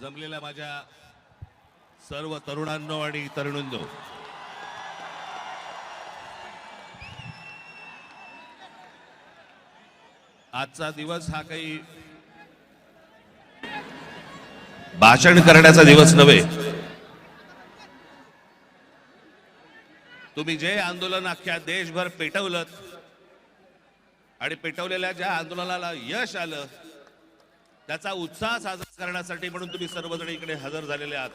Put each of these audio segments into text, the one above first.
जमलेल्या माझ्या सर्व तरुणांनो आणि तरुणींनो, आजचा दिवस हा काही भाषण करण्याचा दिवस नव्हे. तुम्ही जे आंदोलन अख्ख्या देशभर पेटवलं आणि पेटवलेल्या ज्या आंदोलनाला यश आलं त्याचा उत्साह साजरा करण्यासाठी म्हणून तुम्ही सर्वजण इकडे हजर झालेले आहात.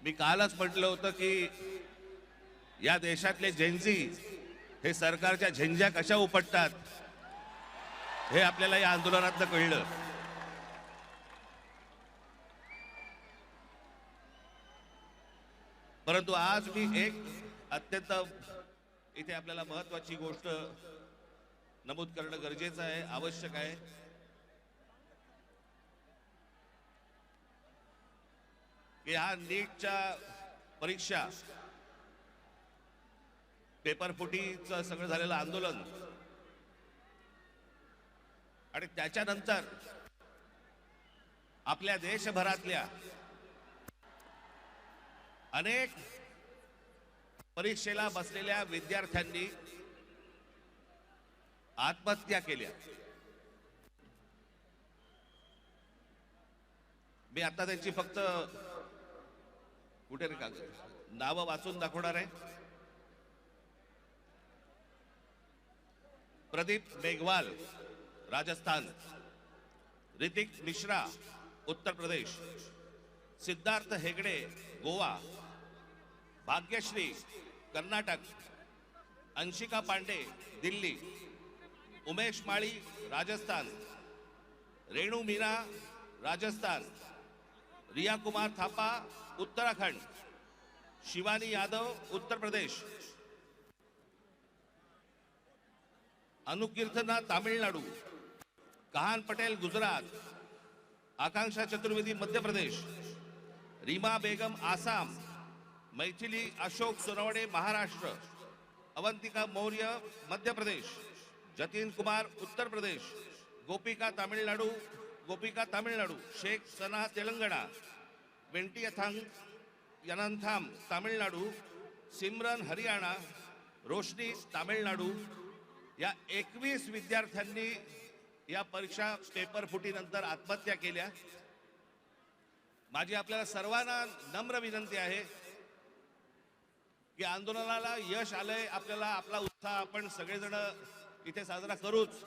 मी कालच म्हटलं होतं की या देशातले जेनझी हे सरकारच्या झेंझ्या कशा उपटतात हे आपल्याला या आंदोलनातनं कळलं. परंतु आज मी एक अत्यंत इथे आपल्याला महत्वाची गोष्ट नमूद करणं गरजेचं आहे, आवश्यक आहे. की हा नीटच्या परीक्षा पेपर फुटीचं सगळं झालेलं आंदोलन आणि त्याच्यानंतर आपल्या देशभरातल्या अनेक परीक्षेला बसलेल्या विद्यार्थ्यांनी आत्महत्या केल्या. मी आता त्यांची फक्त कुठे रे कागद नावं वाचून दाखवणार आहे. प्रदीप मेघवाल राजस्थान, ऋतिक मिश्रा उत्तर प्रदेश, सिद्धार्थ हेगडे गोवा, भाग्यश्री कर्नाटक, अंशिका पांडे दिल्ली, उमेश माळी राजस्थान, रेणू मीना राजस्थान, रिया कुमार थापा उत्तराखंड, शिवानी यादव उत्तर प्रदेश, अनुकीर्तना तामिळनाडू, कहान पटेल गुजरात, आकांक्षा चतुर्वेदी मध्य प्रदेश, रीमा बेगम आसाम, मैथिली अशोक सोनवणे महाराष्ट्र, अवंतिका मौर्य मध्य प्रदेश, जतीन कुमार उत्तर प्रदेश, गोपिका तामिळनाडू, शेख सना तेलंगणा, वेंटियथांग यनंथाम तामिळनाडू, सिमरन हरियाणा, रोशनी तामिळनाडू या 21 विद्यार्थ्यांनी या परीक्षा पेपर फुटीनंतर आत्महत्या केल्या. माझी आपल्याला सर्वांना नम्र विनंती आहे की आंदोलनाला यश आलंय, आपल्याला आपला उत्साह आपण सगळेजण इथे साजरा करूच,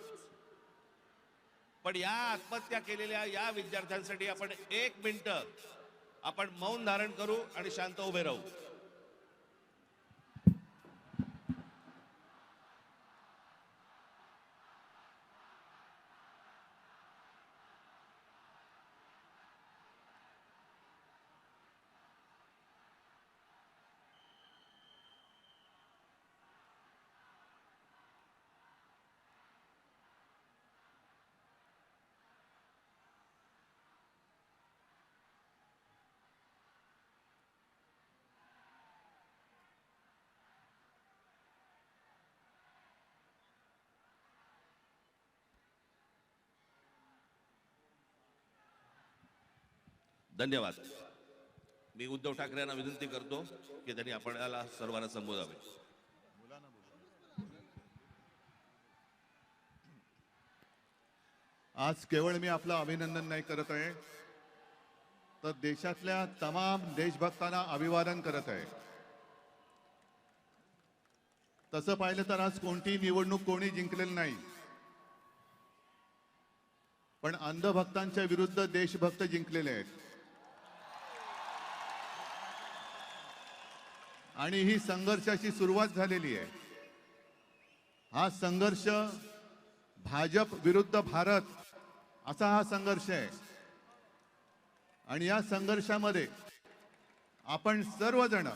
पण या आत्महत्या केलेल्या या विद्यार्थ्यांसाठी आपण 1 मिनिट आपण मौन धारण करू आणि शांत उभे राहू. धन्यवाद. मी उद्धव ठाकरे यांना विनंती करतो की त्यांनी आपल्याला सर्वांना संबोधावे. आज केवळ मी आपलं अभिनंदन नाही करत आहे, तर देशातल्या तमाम देशभक्तांना अभिवादन करत आहे. तसं पाहिलं तर आज कोणती निवडणूक कोणी जिंकलेली नाही, पण अंधभक्तांच्या विरुद्ध देशभक्त जिंकलेले आहेत. आणि ही संघर्षाची सुरुवात झालेली आहे. हा संघर्ष भाजप विरुद्ध भारत असा हा संघर्ष आहे. आणि या संघर्षामध्ये आपण सर्वजण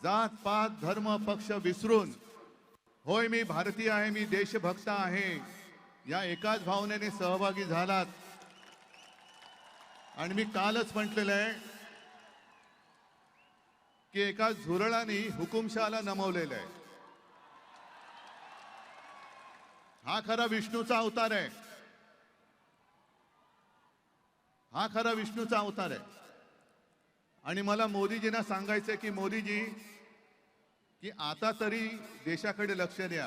जात पात धर्म पक्ष विसरून, होय मी भारतीय आहे, मी देशभक्त आहे, या एकाच भावनेने सहभागी झालात. आणि मी कालच म्हटलेलं आहे की एका झुरळाने हुकुमशहाला नमवलेलं आहे. हा खरा विष्णूचा अवतार आहे. हा खरा विष्णूचा अवतार आहे. आणि मला मोदीजींना सांगायचंय की मोदीजी, की आता तरी देशाकडे लक्ष द्या.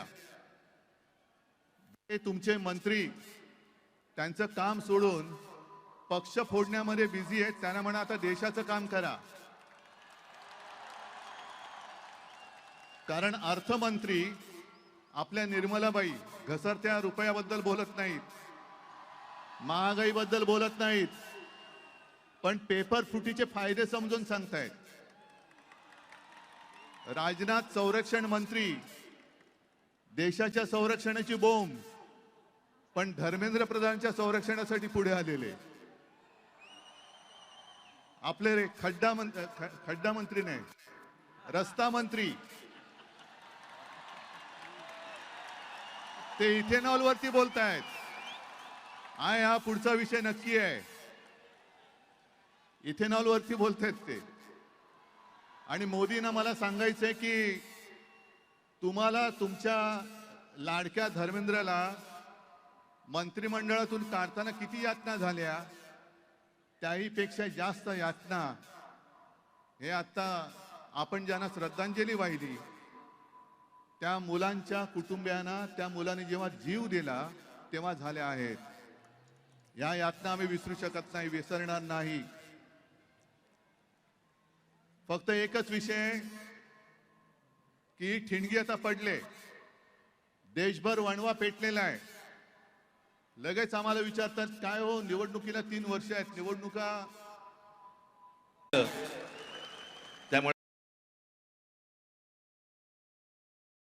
हे तुमचे मंत्री त्यांचं काम सोडून पक्ष फोडण्यामध्ये बिझी आहेत. त्यांना म्हणा आता देशाचं काम करा. कारण अर्थमंत्री आपल्या निर्मलाबाई घसरत्या रुपयाबद्दल बोलत नाहीत, महागाईबद्दल बोलत नाहीत, पण पेपर फुटीचे फायदे समजून सांगतायत. राजनाथ संरक्षण मंत्री देशाच्या संरक्षणाची बोंब, पण धर्मेंद्र प्रधानच्या संरक्षणासाठी पुढे आलेले. आपले खड्डा मंत्री नाही, रस्ता मंत्री, ते इथेनॉल वरती बोलतायत. हा पुढचा विषय नक्की आहे. इथेनॉल वरती बोलतायत ते. आणि मोदींना मला सांगायचंय की तुम्हाला तुमच्या लाडक्या धर्मेंद्रला मंत्रिमंडळातून काढताना किती यातना झाल्या, त्याही पेक्षा जास्त यातना हे आता आपण ज्यांना श्रद्धांजली वाहिली त्या मुलांच्या कुटुंबियांना, त्या मुलांनी जेव्हा जीव दिला तेव्हा झाल्या आहेत. या यातना आम्ही विसरू शकत नाही, विसरणार नाही. फक्त एकच विषय की ठिणगी आता पडले, देशभर वणवा पेटलेला आहे. लगेच आम्हाला विचारतात काय हो निवडणुकीला 3 वर्ष आहेत, निवडणुका